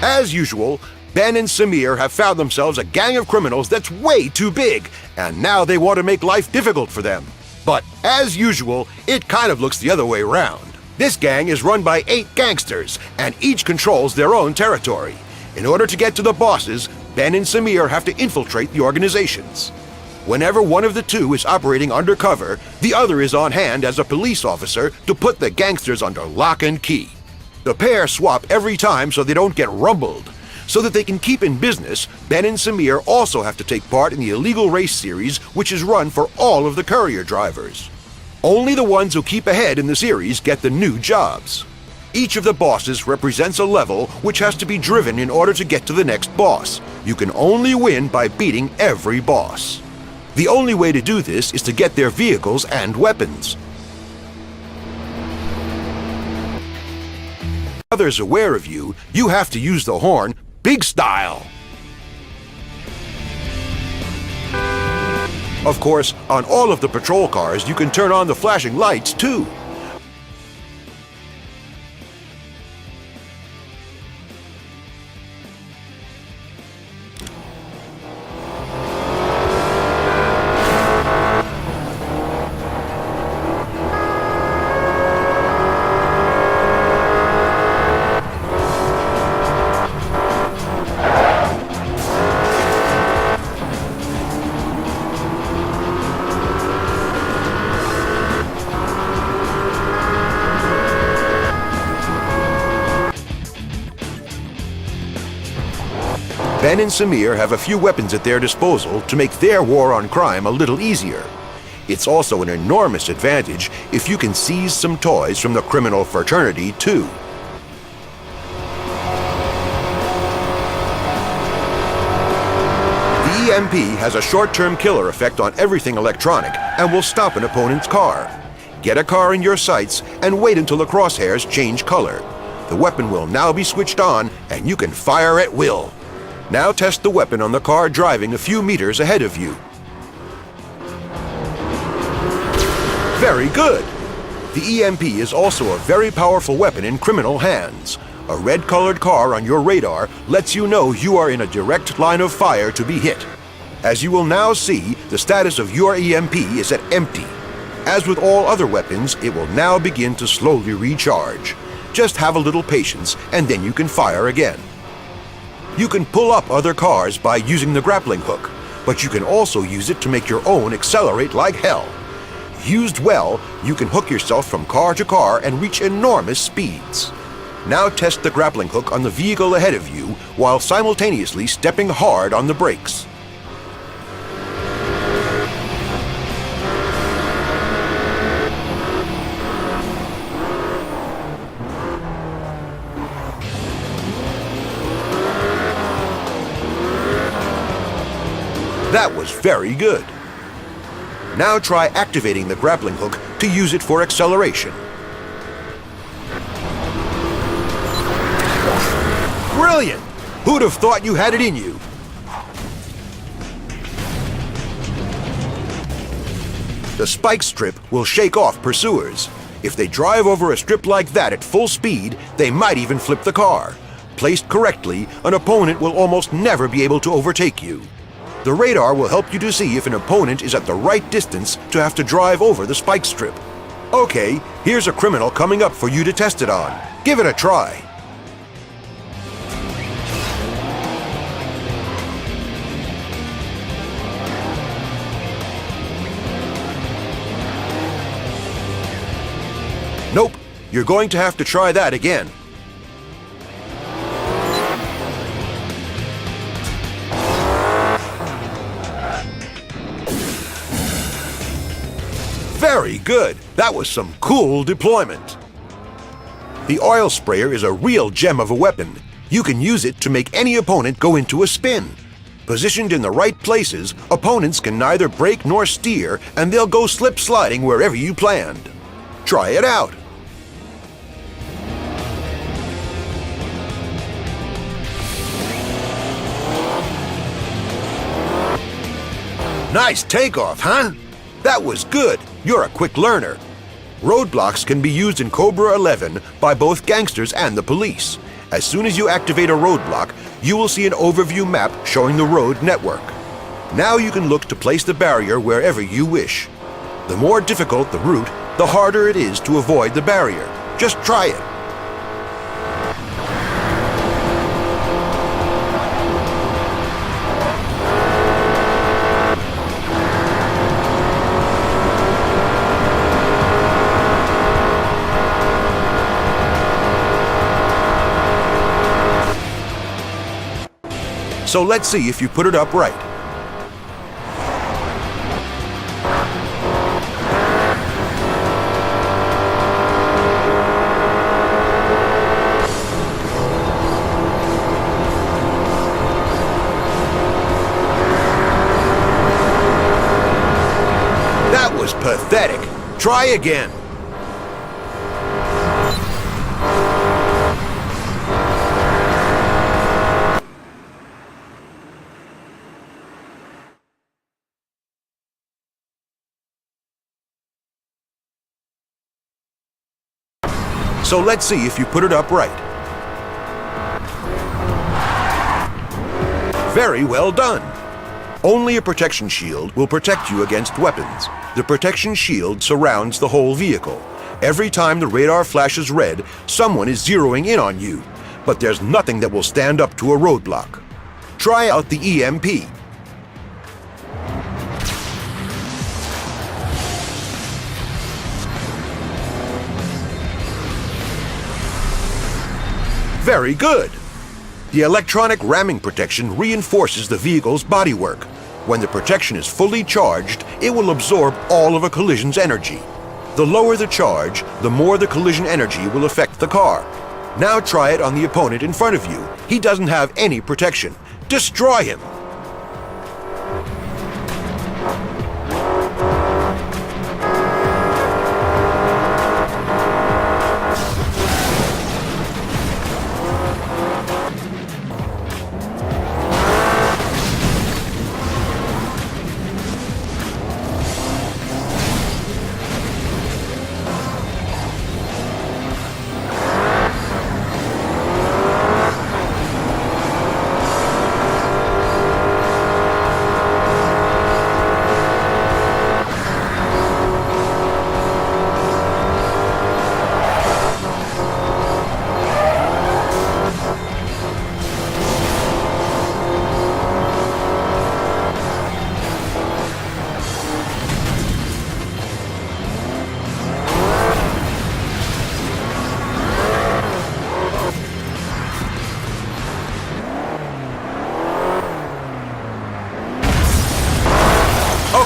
As usual, Ben and Samir have found themselves a gang of criminals that's way too big, and now they want to make life difficult for them. But as usual, it kind of looks the other way around. This gang is run by 8 gangsters, and each controls their own territory. In order to get to the bosses, Ben and Samir have to infiltrate the organizations. Whenever one of the two is operating undercover, the other is on hand as a police officer to put the gangsters under lock and key. The pair swap every time so they don't get rumbled. So that they can keep in business, Ben and Samir also have to take part in the illegal race series, which is run for all of the courier drivers. Only the ones who keep ahead in the series get the new jobs. Each of the bosses represents a level which has to be driven in order to get to the next boss. You can only win by beating every boss. The only way to do this is to get their vehicles and weapons. Others aware of you, you have to use the horn big style. Of course, on all of the patrol cars, you can turn on the flashing lights too. Ben and Samir have a few weapons at their disposal to make their war on crime a little easier. It's also an enormous advantage if you can seize some toys from the criminal fraternity, too. The EMP has a short-term killer effect on everything electronic and will stop an opponent's car. Get a car in your sights and wait until the crosshairs change color. The weapon will now be switched on and you can fire at will. Now test the weapon on the car driving a few meters ahead of you. Very good! The EMP is also a very powerful weapon in criminal hands. A red-colored car on your radar lets you know you are in a direct line of fire to be hit. As you will now see, the status of your EMP is at empty. As with all other weapons, it will now begin to slowly recharge. Just have a little patience and then you can fire again. You can pull up other cars by using the grappling hook, but you can also use it to make your own accelerate like hell. Used well, you can hook yourself from car to car and reach enormous speeds. Now test the grappling hook on the vehicle ahead of you while simultaneously stepping hard on the brakes. That was very good. Now try activating the grappling hook to use it for acceleration. Brilliant! Who'd have thought you had it in you? The spike strip will shake off pursuers. If they drive over a strip like that at full speed, they might even flip the car. Placed correctly, an opponent will almost never be able to overtake you. The radar will help you to see if an opponent is at the right distance to have to drive over the spike strip. Okay, here's a criminal coming up for you to test it on. Give it a try. Nope, you're going to have to try that again. Very good! That was some cool deployment. The oil sprayer is a real gem of a weapon. You can use it to make any opponent go into a spin. Positioned in the right places, opponents can neither brake nor steer, and they'll go slip-sliding wherever you planned. Try it out! Nice takeoff, huh? That was good. You're a quick learner. Roadblocks can be used in Cobra 11 by both gangsters and the police. As soon as you activate a roadblock, you will see an overview map showing the road network. Now you can look to place the barrier wherever you wish. The more difficult the route, the harder it is to avoid the barrier. Just try it. So let's see if you put it up right. That was pathetic. Try again. So let's see if you put it up right. Very well done. Only a protection shield will protect you against weapons. The protection shield surrounds the whole vehicle. Every time the radar flashes red, someone is zeroing in on you. But there's nothing that will stand up to a roadblock. Try out the EMP. Very good! The electronic ramming protection reinforces the vehicle's bodywork. When the protection is fully charged, it will absorb all of a collision's energy. The lower the charge, the more the collision energy will affect the car. Now try it on the opponent in front of you. He doesn't have any protection. Destroy him!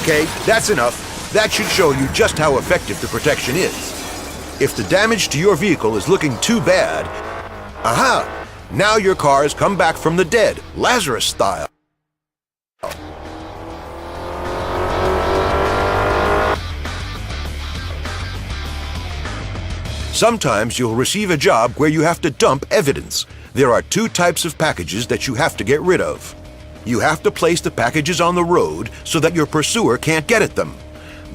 Okay, that's enough. That should show you just how effective the protection is. If the damage to your vehicle is looking too bad, aha! Now your car has come back from the dead, Lazarus style. Sometimes you'll receive a job where you have to dump evidence. There are two types of packages that you have to get rid of. You have to place the packages on the road so that your pursuer can't get at them.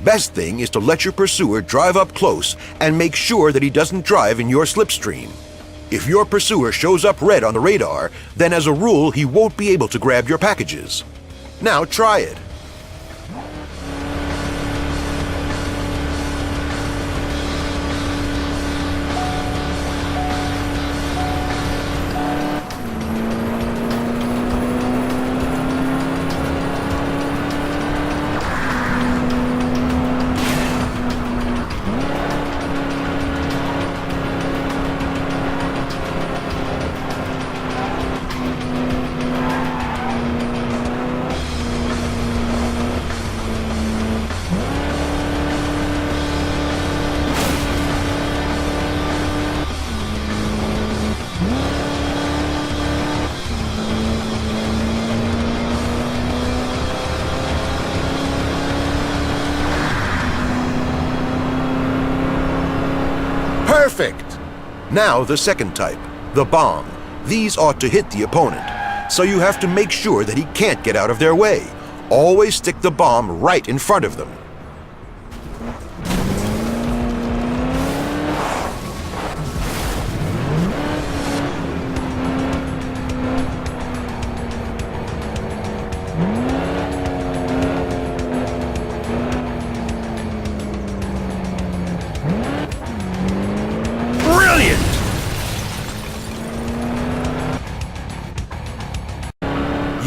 Best thing is to let your pursuer drive up close and make sure that he doesn't drive in your slipstream. If your pursuer shows up red on the radar, then as a rule he won't be able to grab your packages. Now try it. Perfect! Now the second type, the bomb. These ought to hit the opponent, so you have to make sure that he can't get out of their way. Always stick the bomb right in front of them.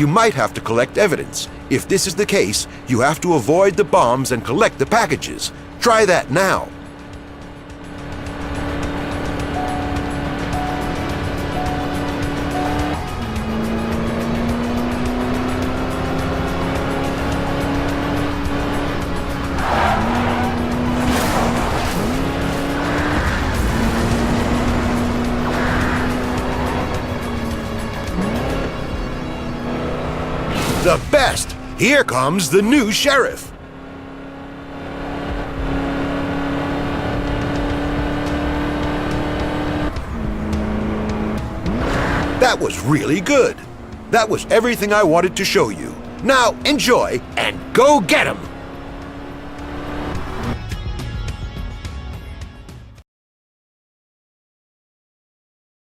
you might have to collect evidence. If this is the case, you have to avoid the bombs and collect the packages. Try that now. The best! Here comes the new sheriff! That was really good. That was everything I wanted to show you. Now enjoy and go get 'em!